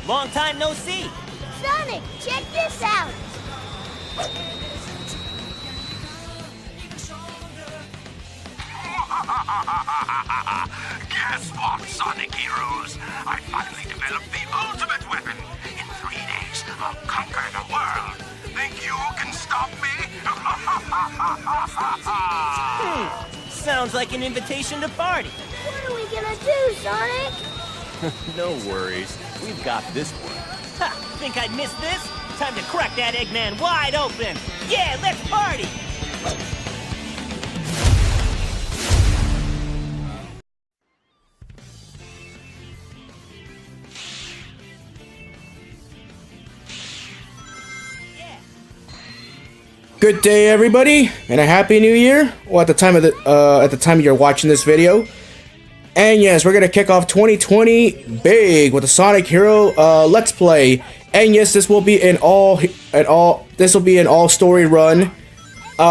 Long time no see. Sonic, check this out. Guess what, Sonic Heroes? I finally developed the ultimate weapon. In 3 days, I'll conquer the world. Think you can stop me? Sounds like an invitation to party. What are we gonna do, Sonic? No worries. We've got this one. Ha! Think I'd miss this? Time to crack that Eggman wide open! Yeah, let's party! Good day, everybody, and a happy new year. Well, at the time you're watching this video. And yes, we're gonna kick off 2020 big with the Sonic Hero Let's Play. And yes, this will be an all story run.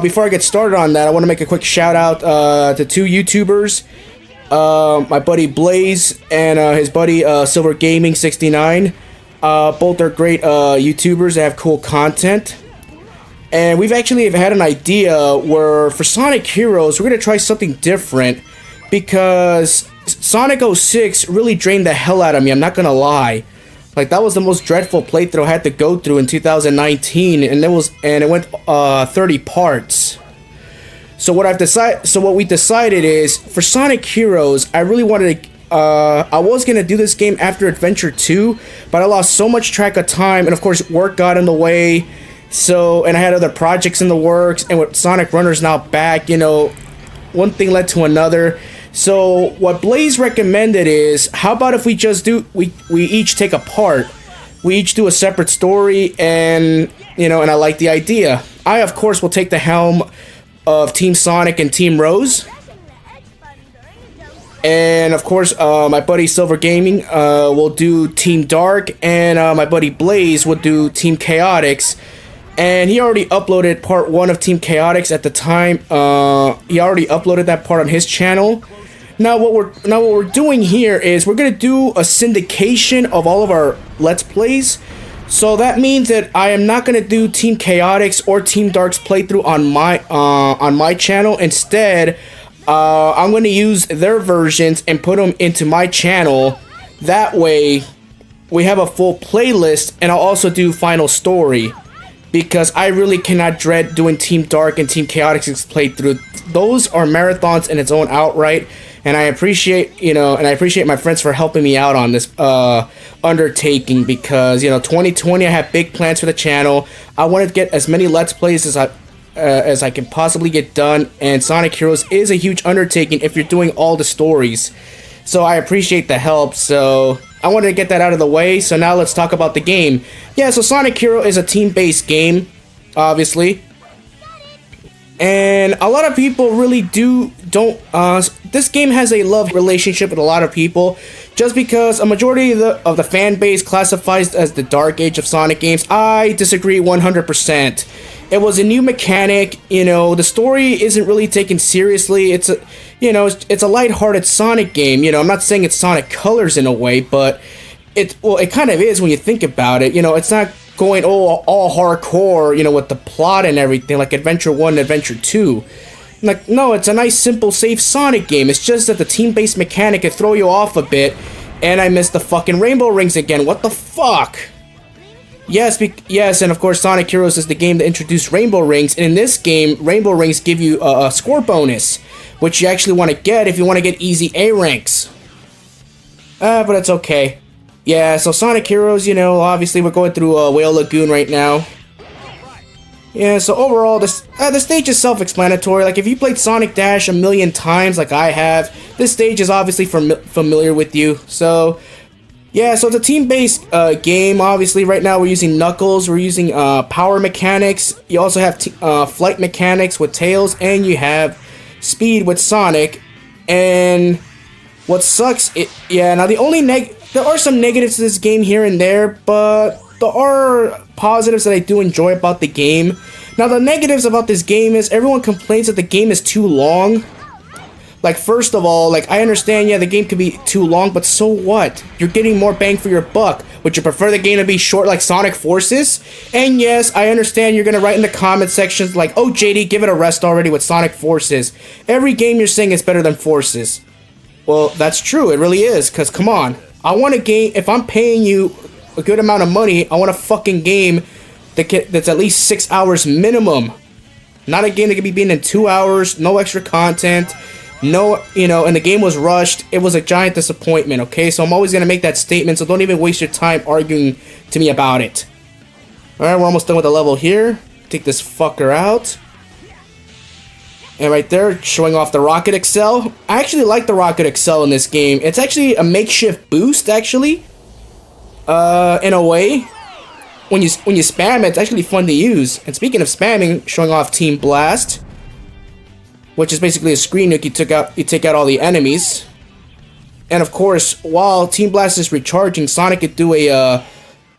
Before I get started on that, I want to make a quick shout out to 2 YouTubers, my buddy Blaze and his buddy Silver Gaming 69. Both are great YouTubers that have cool content. And we've actually had an idea where for Sonic Heroes, we're gonna try something different. Because Sonic 06 really drained the hell out of me, I'm not gonna lie. Like, that was the most dreadful playthrough I had to go through in 2019, and it went 30 parts. So what we decided is for Sonic Heroes, I really wanted to I was gonna do this game after Adventure 2, but I lost so much track of time, and of course work got in the way. And I had other projects in the works, and with Sonic Runners now back, you know, one thing led to another. So what Blaze recommended is, how about if we just we each take a part, we each do a separate story, and you know, and I like the idea. I of course will take the helm of Team Sonic and Team Rose, and of course my buddy Silver Gaming will do Team Dark, and my buddy Blaze will do Team Chaotix. And he already uploaded part 1 of Team Chaotix at the time. He already uploaded that part on his channel. Now what we're doing here is we're gonna do a syndication of all of our Let's Plays. So that means that I am not gonna do Team Chaotix or Team Dark's playthrough on my channel. Instead, I'm gonna use their versions and put them into my channel. That way, we have a full playlist, and I'll also do Final Story. Because I really cannot dread doing Team Dark and Team Chaotix's playthrough. Those are marathons in its own outright, and I appreciate my friends for helping me out on this undertaking, because 2020 I have big plans for the channel. I want to get as many Let's Plays as I can possibly get done, and Sonic Heroes is a huge undertaking if you're doing all the stories. So I appreciate the help. So I wanted to get that out of the way, so now let's talk about the game. Yeah, so Sonic Hero is a team-based game, obviously. And a lot of people really don't this game has a love relationship with a lot of people, just because a majority of the fan base classifies as the dark age of Sonic games. I disagree 100%. It was a new mechanic, the story isn't really taken seriously. It's a lighthearted Sonic game. I'm not saying it's Sonic Colors in a way, but it kind of is when you think about it. It's not going all hardcore, with the plot and everything like Adventure 1 and Adventure 2. Like, no, it's a nice, simple, safe Sonic game. It's just that the team-based mechanic can throw you off a bit, and I missed the fucking rainbow rings again. What the fuck? Yes, and of course Sonic Heroes is the game that introduced rainbow rings, and in this game, rainbow rings give you a score bonus, which you actually want to get if you want to get easy A ranks. But it's okay. Yeah, so Sonic Heroes, obviously we're going through Whale Lagoon right now. Yeah, so overall, the stage is self-explanatory. Like, if you played Sonic Dash a million times like I have, this stage is obviously familiar with you. So yeah, so it's a team-based game. Obviously, right now we're using Knuckles, we're using power mechanics. You also have flight mechanics with Tails, and you have speed with Sonic. And what sucks, now the only there are some negatives to this game here and there, but there are positives that I do enjoy about the game. Now, the negatives about this game is everyone complains that the game is too long. Like, first of all, like, I understand, yeah, the game could be too long, but so what? You're getting more bang for your buck. Would you prefer the game to be short like Sonic Forces? And yes, I understand you're gonna write in the comment sections like, oh, JD, give it a rest already with Sonic Forces. Every game you're saying is better than Forces. Well, that's true, it really is, because come on. I want a game, if I'm paying you a good amount of money, I want a fucking game that's at least 6 hours minimum. Not a game that can be beaten in 2 hours, no extra content. No, you know, and the game was rushed. It was a giant disappointment, okay? So I'm always going to make that statement, so don't even waste your time arguing to me about it. Alright, we're almost done with the level here. Take this fucker out. And right there, showing off the Rocket Excel. I actually like the Rocket Excel in this game. It's actually a makeshift boost, actually. In a way. When you spam it, it's actually fun to use. And speaking of spamming, showing off Team Blast, which is basically a screen nuke. You take out all the enemies, and of course, while Team Blast is recharging, Sonic could do a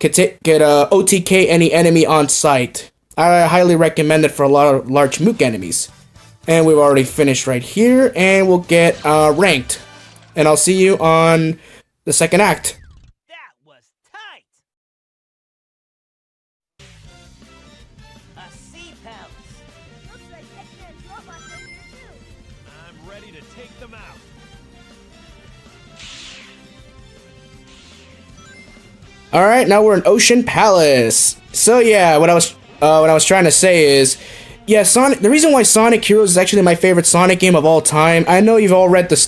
OTK any enemy on sight. I highly recommend it for a lot of large mook enemies. And we've already finished right here, and we'll get ranked. And I'll see you on the second act. That was tight! A sea palace. Looks like Eggman's robots are here too. I'm ready to take them out. Alright, now we're in Ocean Palace. So yeah, what I was trying to say is, yeah, Sonic. The reason why Sonic Heroes is actually my favorite Sonic game of all time. I know you've all read this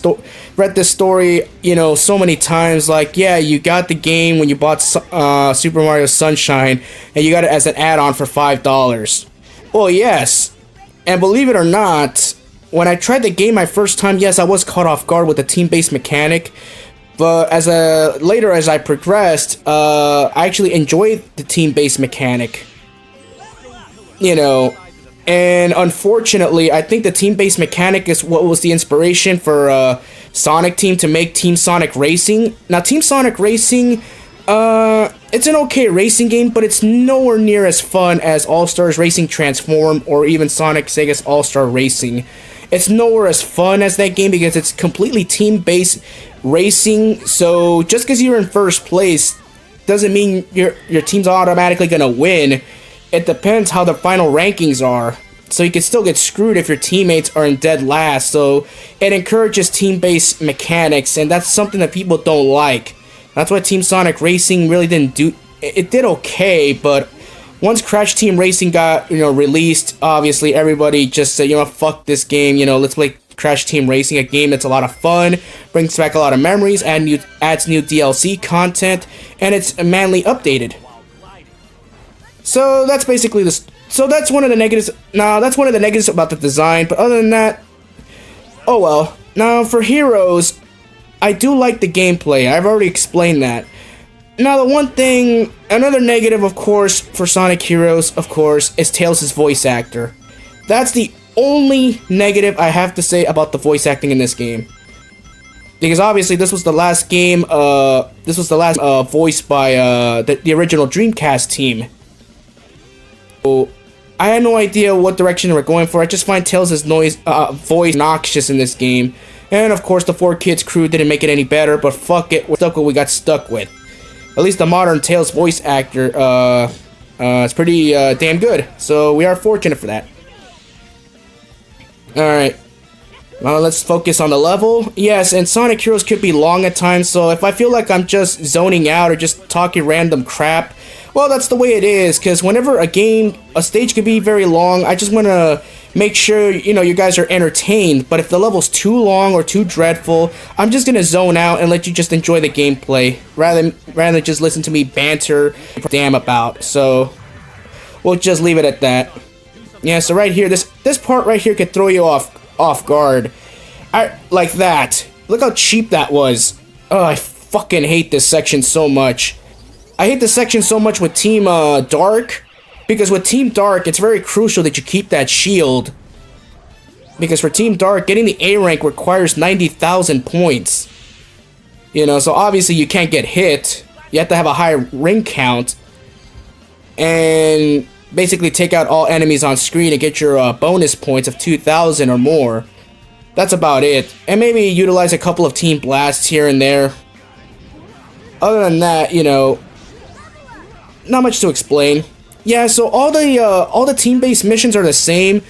story, you know, so many times. Like, yeah, you got the game when you bought Super Mario Sunshine, and you got it as an add-on for $5. Well, yes, and believe it or not, when I tried the game my first time, yes, I was caught off guard with the team-based mechanic. But later as I progressed, I actually enjoyed the team-based mechanic. You know. And unfortunately, I think the team-based mechanic is what was the inspiration for Sonic Team to make Team Sonic Racing. Now, Team Sonic Racing, it's an okay racing game, but it's nowhere near as fun as All-Stars Racing Transform or even Sonic Sega's All-Star Racing. It's nowhere as fun as that game because it's completely team-based racing. So just because you're in first place doesn't mean your team's automatically gonna win. It depends how the final rankings are. So you can still get screwed if your teammates are in dead last. So it encourages team-based mechanics, and that's something that people don't like. That's why Team Sonic Racing really didn't do... It did okay, but once Crash Team Racing got, you know, released, obviously everybody just said, you know, fuck this game, you know, let's play Crash Team Racing, a game that's a lot of fun, brings back a lot of memories, and adds new DLC content, and it's manly updated. So that's basically this. So that's one of the negatives. Nah, that's one of the negatives about the design. But other than that, oh well. Now for Heroes, I do like the gameplay. I've already explained that. Now the one thing, another negative, of course, for Sonic Heroes, of course, is Tails' voice actor. That's the only negative I have to say about the voice acting in this game. Because obviously this was the last game. This was the last voiced by the original Dreamcast team. So I had no idea what direction they were going for. I just find Tails' voice noxious in this game. And of course the 4Kids crew didn't make it any better, but fuck it, we're stuck with what we got stuck with. At least the modern Tails voice actor is pretty damn good. So we are fortunate for that. Alright. Let's focus on the level. Yes, and Sonic Heroes could be long at times, so if I feel like I'm just zoning out or just talking random crap, well, that's the way it is, because whenever a stage can be very long, I just want to make sure, you know, you guys are entertained, but if the level's too long or too dreadful, I'm just going to zone out and let you just enjoy the gameplay, rather than just listen to me banter damn about, so we'll just leave it at that. Yeah, so right here, this part right here could throw you off guard. Like that. Look how cheap that was. Oh, I fucking hate this section so much. I hate this section so much with Team Dark, because with Team Dark, it's very crucial that you keep that shield. Because for Team Dark, getting the A rank requires 90,000 points. You know, so obviously you can't get hit. You have to have a high ring count. And basically take out all enemies on screen and get your bonus points of 2,000 or more. That's about it. And maybe utilize a couple of team blasts here and there. Other than that, you know, not much to explain. Yeah, so all the team-based missions are the same.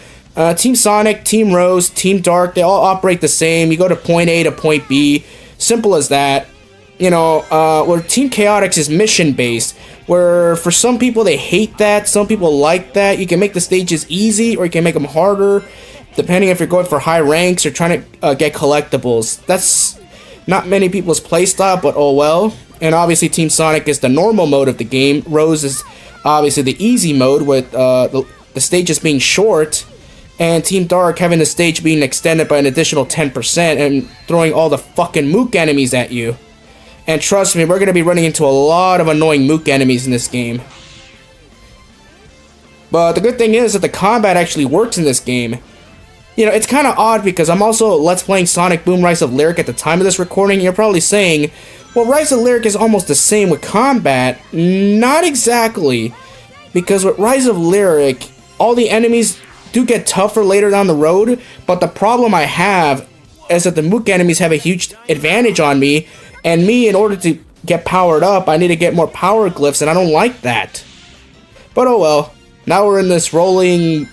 Team Sonic, Team Rose, Team Dark, they all operate the same. You go to point A to point B. Simple as that. You know, where Team Chaotix is mission-based, where for some people they hate that, some people like that. You can make the stages easy or you can make them harder, depending if you're going for high ranks or trying to get collectibles. That's not many people's playstyle, but oh well. And obviously Team Sonic is the normal mode of the game. Rose is obviously the easy mode with the stages being short. And Team Dark having the stage being extended by an additional 10% and throwing all the fucking mook enemies at you. And trust me, we're going to be running into a lot of annoying mook enemies in this game. But the good thing is that the combat actually works in this game. You know, it's kind of odd because I'm also Let's Playing Sonic Boom Rise of Lyric at the time of this recording. You're probably saying, well, Rise of Lyric is almost the same with combat. Not exactly. Because with Rise of Lyric, all the enemies do get tougher later down the road. But the problem I have is that the mook enemies have a huge advantage on me. And me, in order to get powered up, I need to get more power glyphs, and I don't like that. But oh well. Now we're in this rolling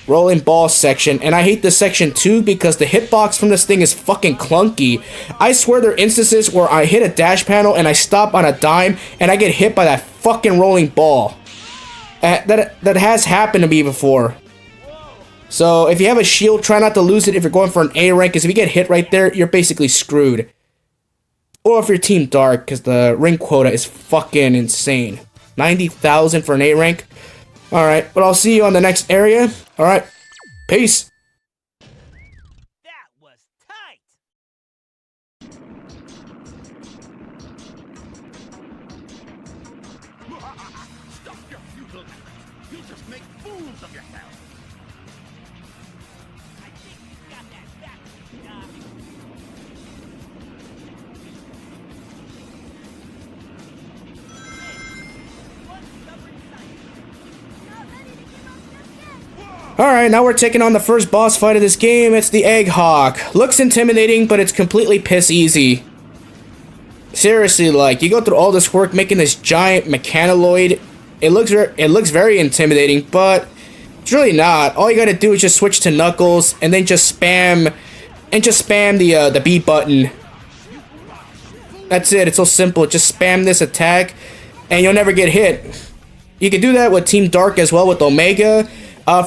ball section, and I hate this section too because the hitbox from this thing is fucking clunky. I swear there are instances where I hit a dash panel and I stop on a dime and I get hit by that fucking rolling ball. That has happened to me before. So if you have a shield, try not to lose it if you're going for an A rank, because if you get hit right there, you're basically screwed. Or if you're Team Dark, because the ring quota is fucking insane. 90,000 for an A rank. Alright, but I'll see you on the next area. Alright, peace. That was tight. Stop your futile. You'll just make fools of yourself. I think you got that backwards, Doc. Alright, now we're taking on the first boss fight of this game. It's the Egg Hawk. Looks intimidating, but it's completely piss easy. Seriously, like, you go through all this work making this giant mechanoid. It looks very intimidating, but it's really not. All you gotta do is just switch to Knuckles and then just spam the B button. That's it. It's so simple. Just spam this attack and you'll never get hit. You can do that with Team Dark as well with Omega.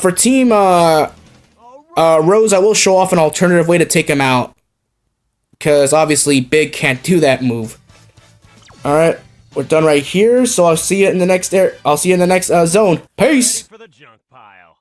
For Team Rose, I will show off an alternative way to take him out, because obviously Big can't do that move. Alright, we're done right here, so I'll see you in the next zone. Peace! For the junk pile.